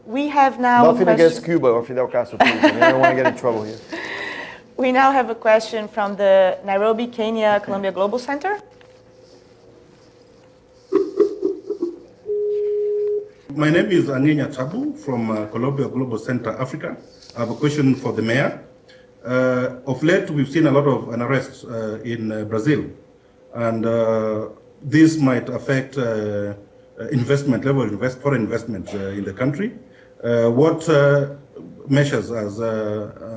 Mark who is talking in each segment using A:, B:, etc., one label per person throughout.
A: We have now
B: Nothing against Cuba or Fidel Castro, please. I don't want to get in trouble here.
A: We now have a question from the Nairobi, Kenya, Columbia Global Center.
C: My name is Anginya Tabu from Columbia Global Center, Africa. I have a question for the mayor. Of late, we've seen a lot of unrest in Brazil, and this might affect investment level, foreign investment in the country. What measures, as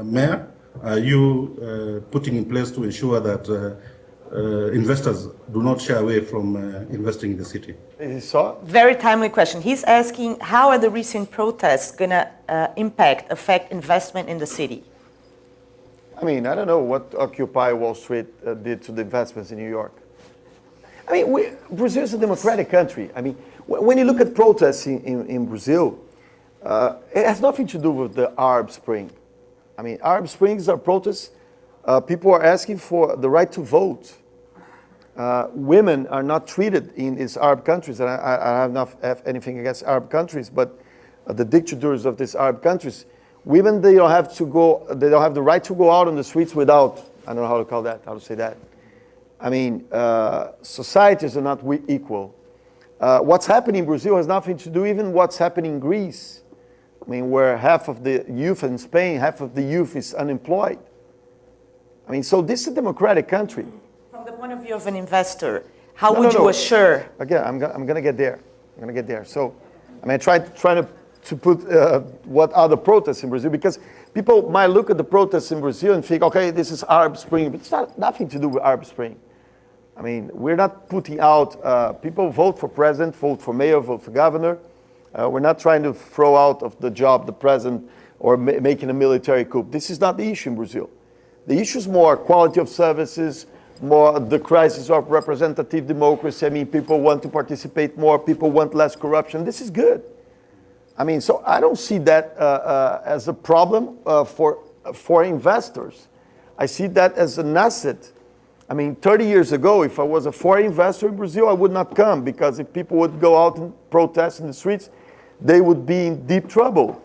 C: mayor, are you putting in place to ensure that investors do not shy away from investing in the city?
A: Very timely question. He's asking, how are the recent protests going to affect investment in the city?
B: I mean, I don't know what Occupy Wall Street did to the investments in New York. I mean, Brazil is a democratic country. I mean, when you look at protests in Brazil, it has nothing to do with the Arab Spring. I mean, Arab Springs are protests. People are asking for the right to vote. Women are not treated in these Arab countries, and I have not have anything against Arab countries, but the dictators of these Arab countries, women, they don't have the right to go out on the streets without, I don't know how to say that. I mean, societies are not equal. What's happening in Brazil has nothing to do even what's happening in Greece. I mean, where half of the youth in Spain, half of the youth is unemployed. I mean, so this is a democratic country.
A: From the point of view of an investor, how would you assure?
B: Again, I'm going to get there. I'm going to get there. So, I mean, I trying to put what are the protests in Brazil, because people might look at the protests in Brazil and think, okay, this is Arab Spring, but it's nothing to do with Arab Spring. I mean, we're not putting out, people vote for president, vote for mayor, vote for governor. We're not trying to throw out of the job the president or making a military coup. This is not the issue in Brazil. The issue is more quality of services, more the crisis of representative democracy. I mean, people want to participate more, people want less corruption. This is good. I mean, so I don't see that as a problem for investors. I see that as an asset. I mean, 30 years ago, if I was a foreign investor in Brazil, I would not come, because if people would go out and protest in the streets, they would be in deep trouble,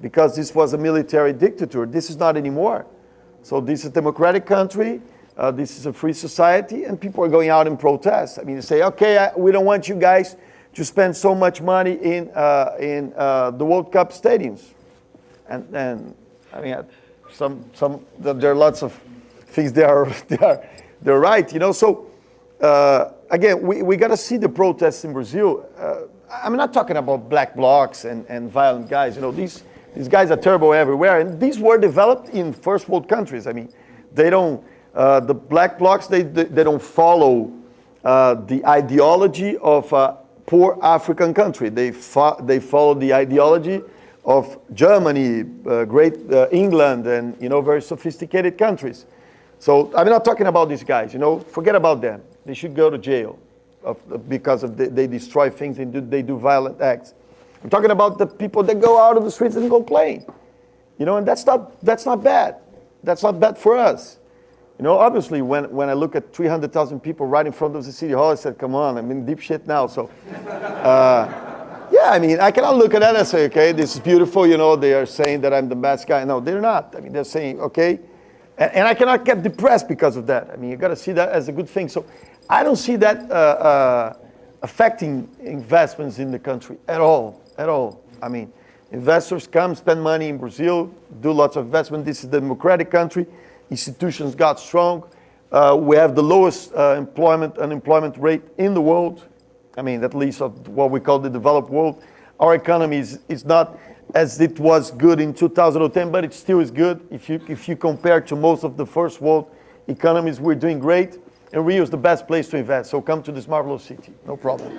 B: because this was a military dictator. This is not anymore. So this is a democratic country. This is a free society, and people are going out and protest. I mean, they say, okay, we don't want you guys to spend so much money in the World Cup stadiums. And I mean, there are lots of things they're right, you know. So again, we got to see the protests in Brazil. I'm not talking about black blocs and violent guys. You know, these guys are terrible everywhere, and these were developed in first world countries. I mean, they don't. The black blocs, they don't follow the ideology of a poor African country. They follow the ideology of Germany, great England, and, you know, very sophisticated countries. So I'm not talking about these guys. You know, forget about them. They should go to jail because they destroy things and they do violent acts. I'm talking about the people that go out on the streets and complain. You know, and that's not bad. That's not bad for us. You know, obviously, when I look at 300,000 people right in front of the city hall, I said, come on, I'm in deep shit now. So, yeah, I mean, I cannot look at that and say, okay, this is beautiful. You know, they are saying that I'm the best guy. No, they're not. I mean, they're saying, okay. And I cannot get depressed because of that. I mean, you got to see that as a good thing. So I don't see that affecting investments in the country at all, at all. I mean, investors come, spend money in Brazil, do lots of investment. This is a democratic country. Institutions got strong. We have the lowest unemployment rate in the world. I mean, at least of what we call the developed world. Our economy is not as it was good in 2010, but it still is good. If you compare to most of the first world economies, we're doing great. And Rio is the best place to invest. So come to this marvelous city. No problem.